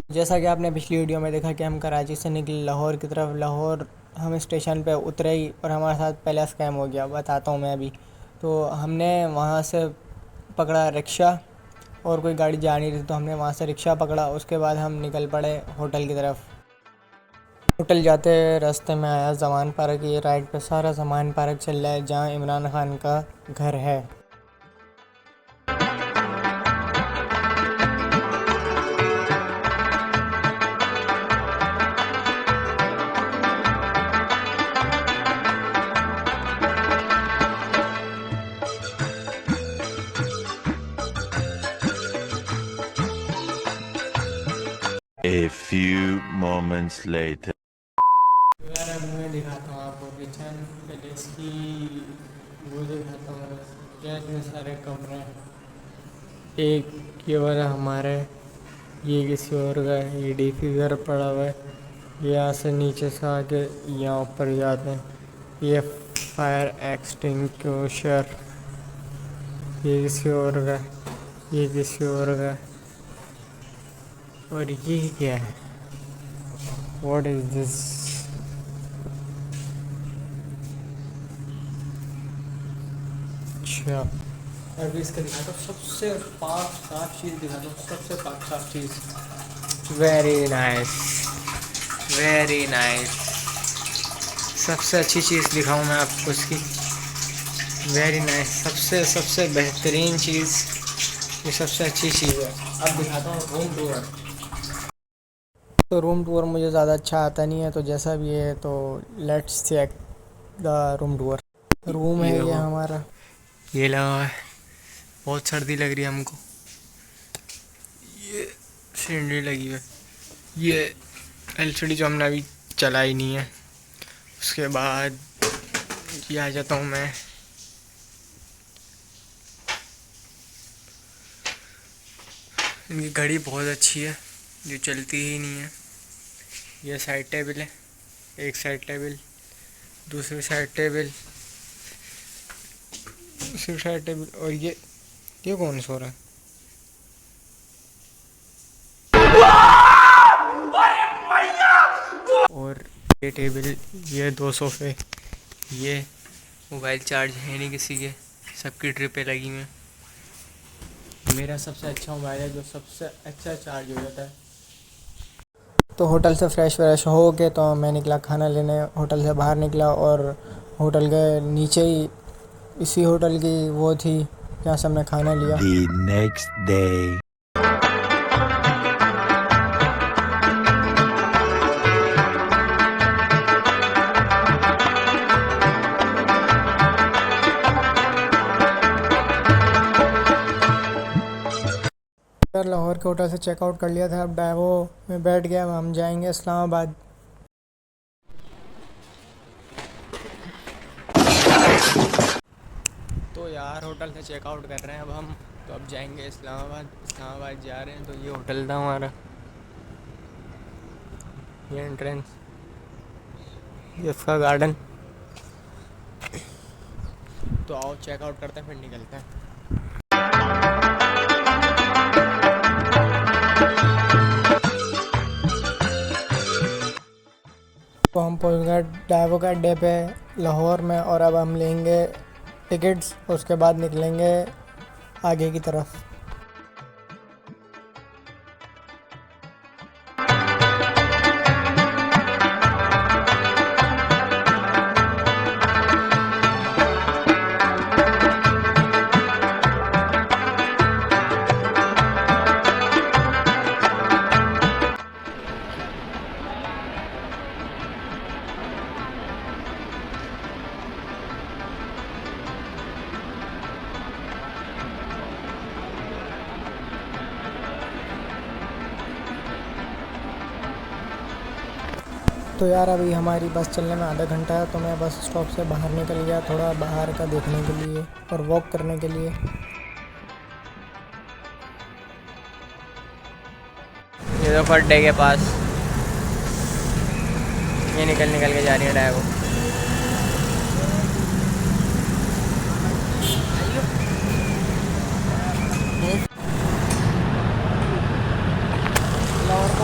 जैसा कि आपने पिछली वीडियो में देखा कि हम कराची से निकले लाहौर की तरफ। लाहौर हम स्टेशन पे उतरे ही और हमारे साथ पहला स्कैम हो गया। बताता हूँ मैं अभी। तो हमने वहाँ से पकड़ा रिक्शा और कोई गाड़ी जा नहीं रही, तो हमने वहाँ से रिक्शा पकड़ा। उसके बाद हम निकल पड़े होटल की तरफ। होटल जाते रास्ते में आया ज़मान पार्क। ये राइट पे सारा ज़मान पार्क चल रहा है, जहाँ इमरान खान का घर है। A few moments later. यार अब मैं दिखाता हूँ आपको किचन पैलेस की। वो दिखाता हूँ क्या इतने सारे कमरे हैं। एक ये वाला हमारा है, ये किसी और का है। ये डिफिगर पड़ा हुआ है। ये यहाँ से नीचे से आके यहाँ ऊपर जाते हैं। ये फायर एक्सटिंग्विशर, ये किसी और का है, ये किसी और का है। और ये क्या है? What is this? अच्छा, अभी इसका दिखाता हूँ सबसे पाक साफ चीज़ दिखाता हूँ। सबसे पाक साफ चीज़। Very nice, very nice. सबसे अच्छी चीज़ दिखाऊँ मैं आपको इसकी। वेरी नाइस, सबसे सबसे बेहतरीन चीज़, ये सबसे अच्छी चीज़ है। अब दिखाता हूँ रूम टूर। तो रूम टूर मुझे ज़्यादा अच्छा आता नहीं है, तो जैसा भी है तो let's check the room tour. Room है ये हमारा। ये लगा है, बहुत सर्दी लग रही है हमको। ये सीनरी लगी है। ये एलसीडी जो हमने अभी चलाई नहीं है। उसके बाद ये आ जाता हूँ मैं। इनकी घड़ी बहुत अच्छी है जो चलती ही नहीं है। ये साइड टेबल है, एक साइड टेबल, दूसरी साइड टेबल, दूसरी साइड टेबल। और ये कौन सो रहा है? और ये टेबल, ये दो सोफे, ये मोबाइल चार्ज है नहीं किसी के, सबकी ट्रिपें लगी हुई हैं। मेरा सबसे अच्छा मोबाइल है जो सबसे अच्छा चार्ज हो जाता है। तो होटल से फ्रेश हो के तो मैं निकला खाना लेने। होटल से बाहर निकला और होटल के नीचे ही इसी होटल की वो थी जहाँ से हमने खाना लिया। The next day. लाहौर के होटल से चेकआउट कर लिया था। अब डाइवो में बैठ गया। अब हम जाएंगे इस्लामाबाद। तो यार होटल से चेकआउट कर रहे हैं अब हम। तो अब जाएंगे इस्लामाबाद। इस्लामाबाद जा रहे हैं। तो ये होटल था हमारा, ये एंट्रेंस, ये इसका गार्डन। तो आओ चेकआउट करते हैं फिर निकलते हैं। तो हम पहुंच गए डाइवो के अड्डे पे लाहौर में। और अब हम लेंगे टिकट्स, उसके बाद निकलेंगे आगे की तरफ। तो यार अभी हमारी बस चलने में आधा घंटा है। तो मैं बस स्टॉप से बाहर निकल गया थोड़ा बाहर का देखने के लिए और वॉक करने के लिए। ये तो अड्डे के पास ये निकल के जा रही है डाइवो। लाहौर को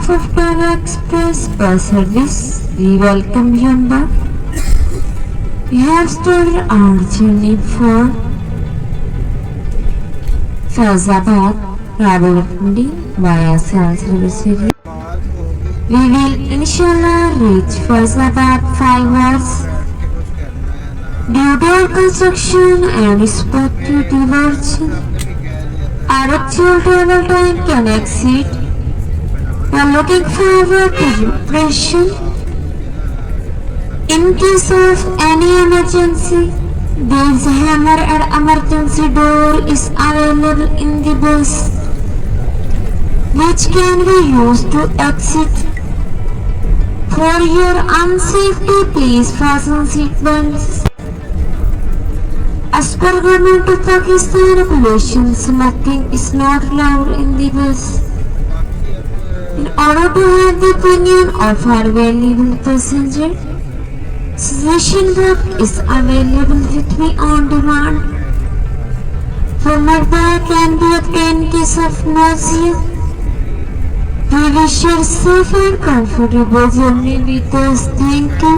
behalf of Tara Express bus service, we welcome you on board. We have started our journey for Faizabad, Rawalpindi via Salsarasiri. We will inshallah reach Faizabad 5 hours. Due to construction and respective diversion, our actual travel time can exceed. We are looking forward to your operation. In case of any emergency, there is a hammer and emergency door is available in the bus, which can be used to exit. For your own safety, please fasten seat belts. As per Government of Pakistan regulations, smoking is not allowed in the bus. In order to have the opinion of our valuable passenger, suggestion book is available with me on demand. Feedback can be obtained in case of nausea. We wish you a safe and comfortable journey with us. Thank you.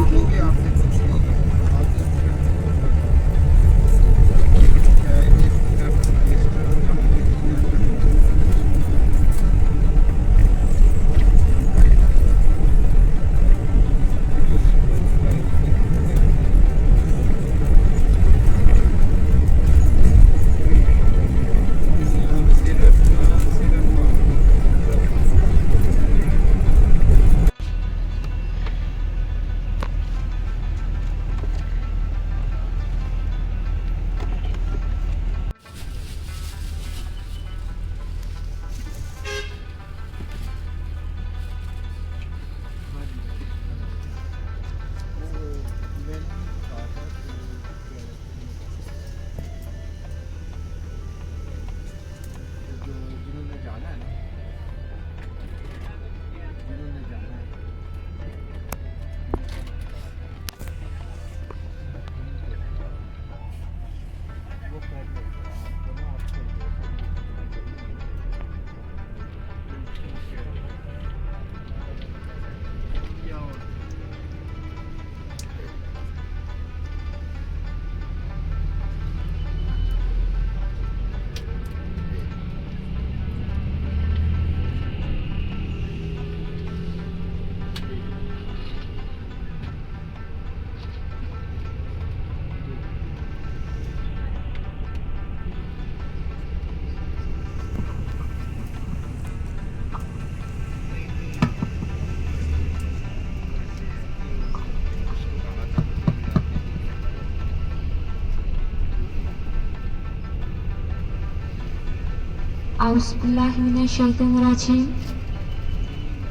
Auzubillahiminash-shaytanir-rajim.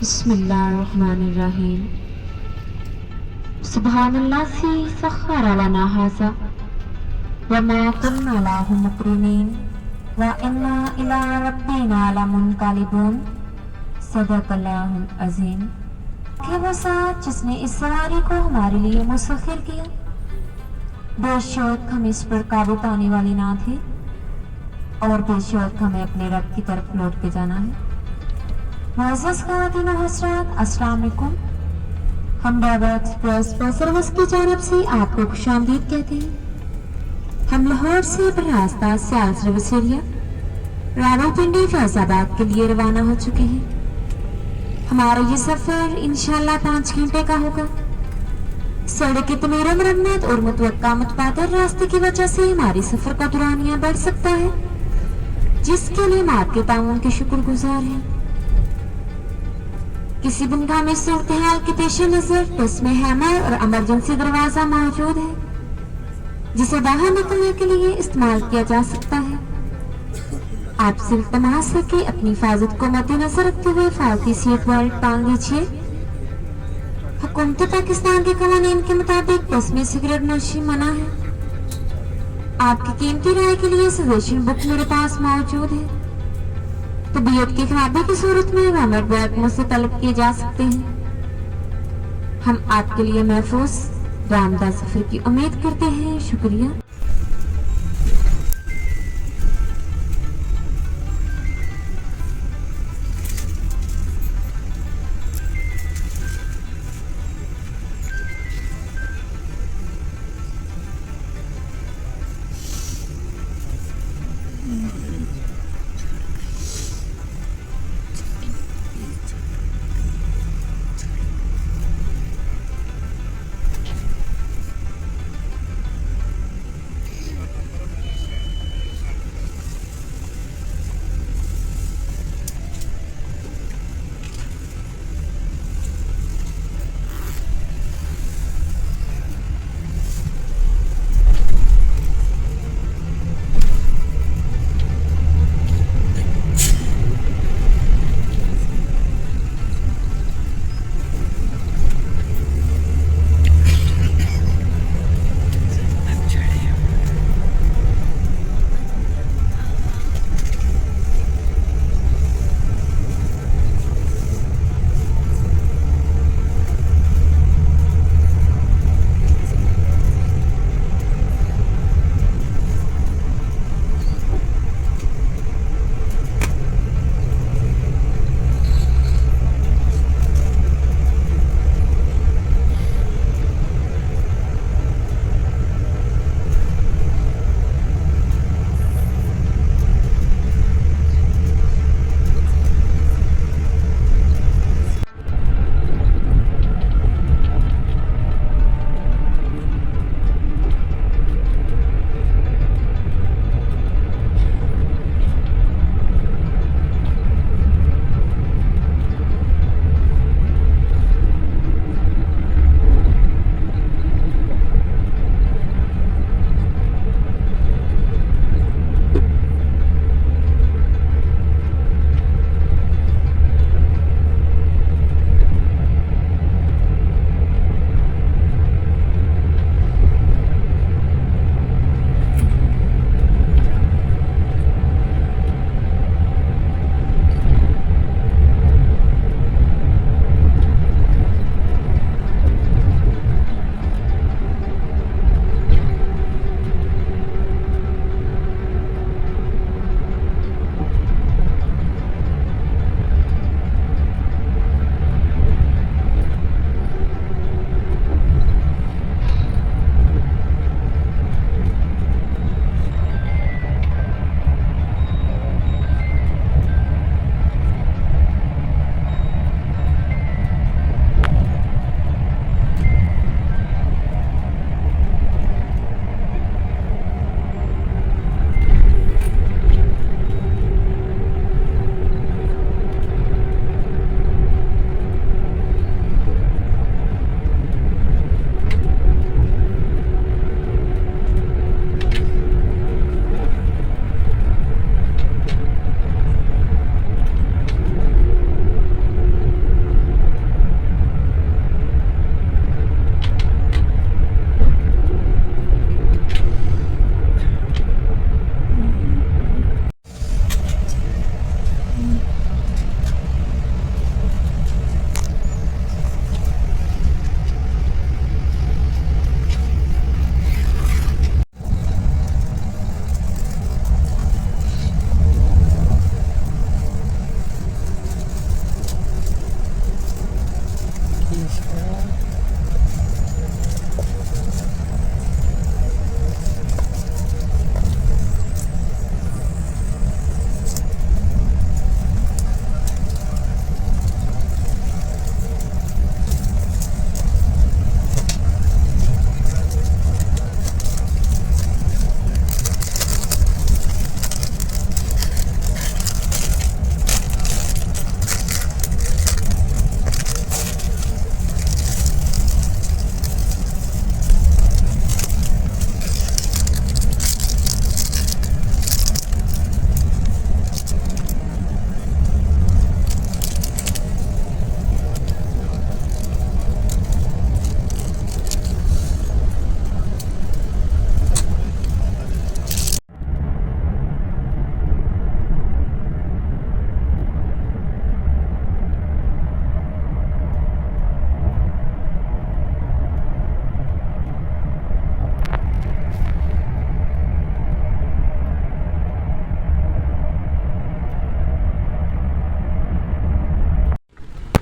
Bismillahir-rahmanir-rahim. Subhanallazi sakhkhara lana hadha wa ma kunna lahu muqrinin wa inna ila rabbina lamunqalibun. सदक़ल्लाहुल अज़ीम। कि वो साथ जिसने इस सवारी को हमारे लिए मुसख्खर किया, बेशक हम इस पर काबू पाने वाले ना थे और बेशक हमें अपने रब की तरफ लौट के जाना है। मुअज़्ज़ज़ ख़वातीन व हज़रात, अस्सलाम वालेकुम। हम टारा एक्सप्रेस बस सर्विस की जानब से आपको खुशामदीद कहते हैं। हम लाहौर से बरास्ता सियाल सर्विस एरिया रावलपिंडी फैज़ाबाद के लिए रवाना हो चुके हैं। हमारा ये सफ़र इंशाल्लाह 5 घंटे का होगा। सड़क की तमीर मरम्मत और मुतवक्का मुतबादल रास्ते की वजह से हमारी सफ़र का दुरानिया बढ़ सकता है, जिसके लिए हम आपके ताउन के शुक्रगुजार हैं। किसी भी हंगामी सूरत हाल के पेश नजर बस में हैमर और इमरजेंसी दरवाजा मौजूद है, जिसे बाहर निकलने के लिए इस्तेमाल किया जा सकता है। आप सिर्फ तमाश है कि अपनी हिफाजत को मद्देनजर रखते हुए फालती सीट बेल्ट बांध लीजिए। हुकूमत पाकिस्तान के कानून के मुताबिक बस में सिगरेट नोशी मना है। आपकी कीमती राय के लिए सजेशन बुक मेरे पास मौजूद है। तबीयत की खराबी की सूरत में वॉमिट बैग मुझसे तलब किए जा सकते हैं। हम आपके लिए महफूज रामदा सफर की उम्मीद करते हैं। शुक्रिया।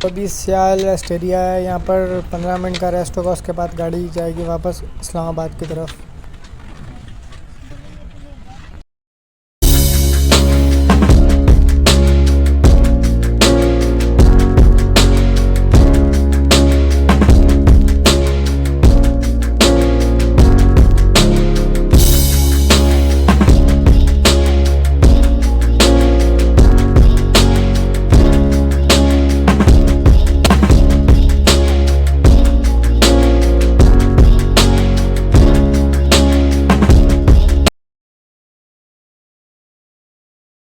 तो अभी सियाल रेस्ट एरिया है, यहाँ पर 15 मिनट का रेस्ट होगा, उसके बाद गाड़ी जाएगी वापस इस्लामाबाद की तरफ।